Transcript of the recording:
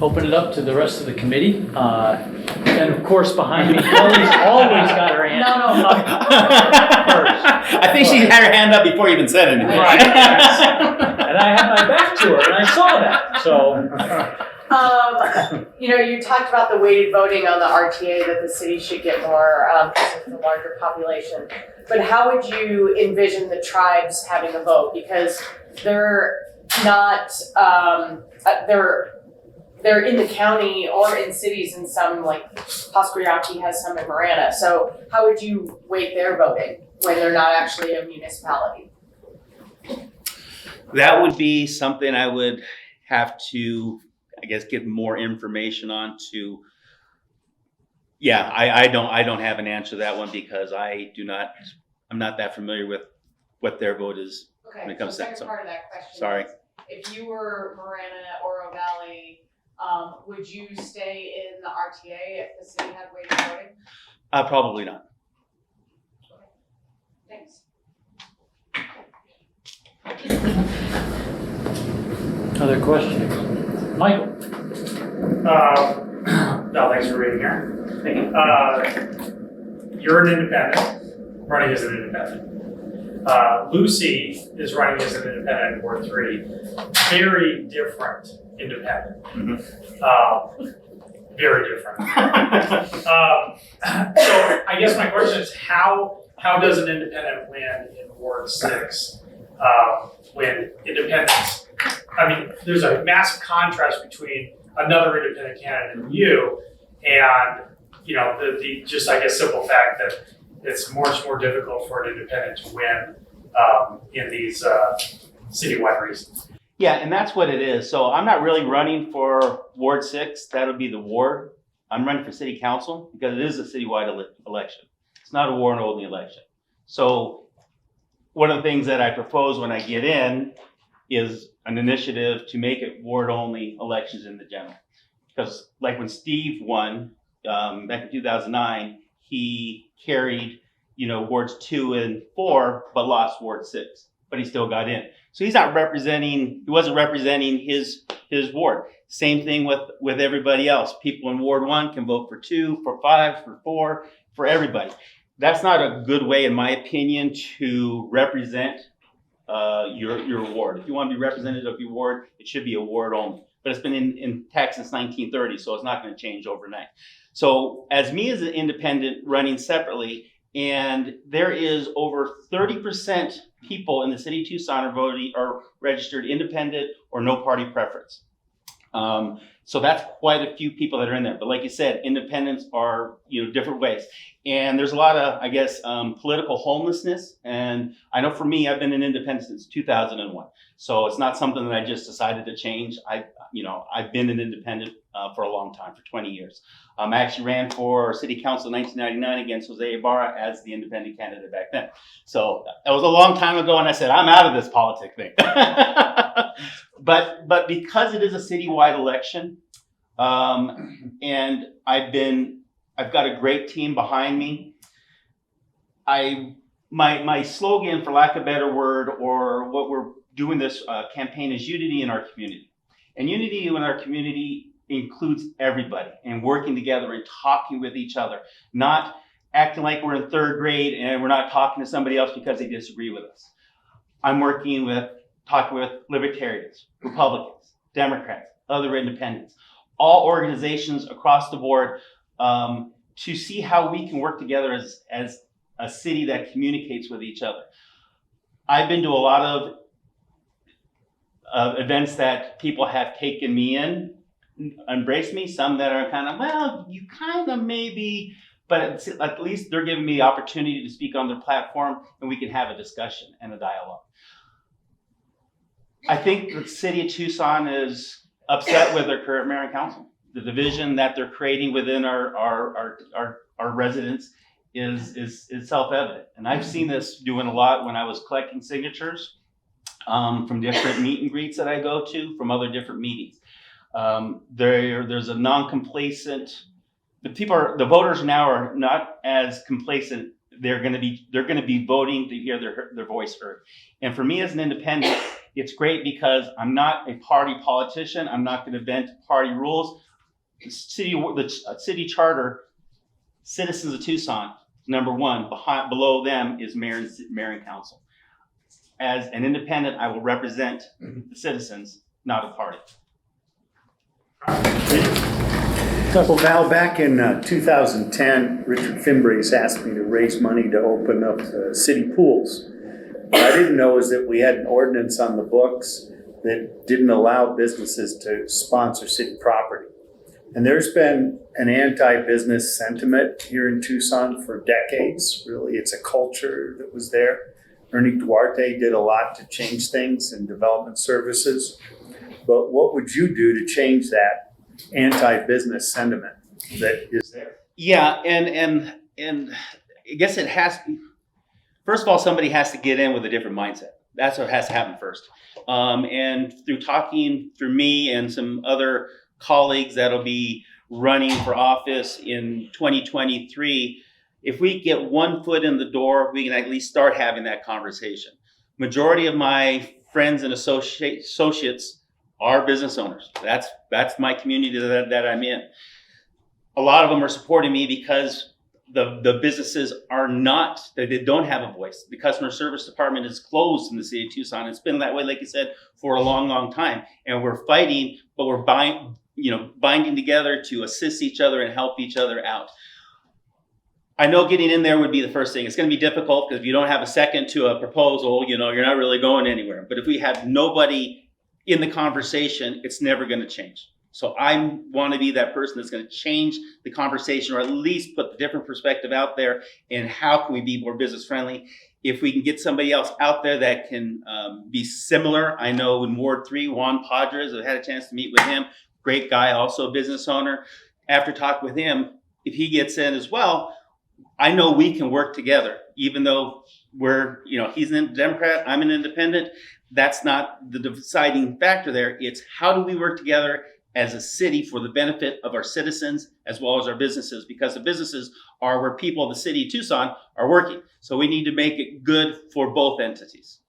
open it up to the rest of the committee. And of course, behind me, Kelly's always got her hand up first. I think she had her hand up before you even said anything. Right. And I had my back to her, and I saw that. So, you talked about the weighted voting on the RTA, that the city should get more because of the larger population. But how would you envision the tribes having a vote? Because they're not, they're in the county or in cities, and some, like Pasquayaki has some in Marana. So how would you weight their voting when they're not actually a municipality? That would be something I would have to, I guess, get more information on to. Yeah, I don't have an answer to that one because I'm not that familiar with what their vote is. Okay, when it comes so to that. second part of that question. Sorry. Is, if you were Marana or Oro Valley, would you stay in the RTA if the city had weighted voting? Probably not. Thanks. other questions? Michael? No, thanks for being here. Thank you. You're an independent, running as an independent. Lucy is running as an independent in Ward 3. Very different independent. Mm-hmm. Very different. So I guess my question is, how does an independent win in Ward 6 when independents, there's a massive contrast between another independent candidate and you, and the just, I guess, simple fact that it's much more difficult for an independent to win in these citywide regions. Yeah, and that's what it is. So I'm not really running for Ward 6. That'll be the ward. I'm running for city council because it is a citywide election. It's not a ward-only election. So one of the things that I propose when I get in is an initiative to make it ward-only elections in the general. Because like when Steve won back in 2009, he carried, wards 2 and 4, but lost Ward 6, but he still got in. So he wasn't representing his ward. Same thing with everybody else. People in Ward 1 can vote for 2, for 5, for 4, for everybody. That's not a good way, in my opinion, to represent your ward. If you want to be representative of your ward, it should be a ward only. But it's been intact since 1930, so it's not going to change overnight. So as me as an independent running separately, and there is over 30% people in the city of Tucson are registered independent or no party preference. So that's quite a few people that are in there. But like you said, independents are, different ways. And there's a lot of, I guess, political homelessness. And I know for me, I've been an independent since 2001. So it's not something that I just decided to change. I've been an independent for a long time, for 20 years. I actually ran for city council in 1999 against Jose Ibarra as the independent candidate back then. So that was a long time ago, and I said, I'm out of this politic thing. But because it is a citywide election, and I've got a great team behind me. My slogan, for lack of a better word, or what we're doing this campaign is unity in our community. And unity in our community includes everybody and working together and talking with each other, not acting like we're in third grade and we're not talking to somebody else because they disagree with us. I'm talking with libertarians, Republicans, Democrats, other independents, all organizations across the board to see how we can work together as a city that communicates with each other. I've been to a lot of events that people have taken me in, embraced me, some that are kind of, well, you kind of maybe, but at least they're giving me the opportunity to speak on their platform and we can have a discussion and a dialogue. I think the city of Tucson is upset with their current mayor and council. The division that they're creating within our residents is self-evident. And I've seen this doing a lot when I was collecting signatures from different meet and greets that I go to from other different meetings. There's a non-complacent, the voters now are not as complacent. They're going to be voting to hear their voice heard. And for me as an independent, It's great because I'm not a party politician. I'm not going to bend party rules. The city charter, citizens of Tucson, number one. Below them is mayor and council. As an independent, I will represent the citizens, not a party. Well, Val, back in 2010, Richard Fimbres asked me to raise money to open up city pools. What I didn't know is that we had an ordinance on the books that didn't allow businesses to sponsor city property. And there's been an anti-business sentiment here in Tucson for decades. Really, it's a culture that was there. Ernie Duarte did a lot to change things in development services. But what would you do to change that anti-business sentiment that is there? Yeah, and I guess it has. First of all, somebody has to get in with a different mindset. That's what has to happen first. And through talking through me and some other colleagues that'll be running for office in 2023, if we get one foot in the door, we can at least start having that conversation. Majority of my friends and associates are business owners. That's my community that I'm in. A lot of them are supporting me because the businesses they don't have a voice. The customer service department is closed in the city of Tucson. It's been that way, like you said, for a long, long time. And we're fighting, but we're binding together to assist each other and help each other out. I know getting in there would be the first thing. It's going to be difficult because if you don't have a second to a proposal, you're not really going anywhere. But if we have nobody in the conversation, it's never going to change. So I want to be that person that's going to change the conversation, or at least put the different perspective out there, and how can we be more business friendly. If we can get somebody else out there that can be similar. I know in Ward 3, Juan Padres, I've had a chance to meet with him. Great guy, also a business owner. After talking with him, if he gets in as well, I know we can work together, even though he's a Democrat, I'm an independent. That's not the deciding factor there. It's how do we work together as a city for the benefit of our citizens as well as our businesses, because the businesses are where people of the city of Tucson are working. So we need to make it good for both entities.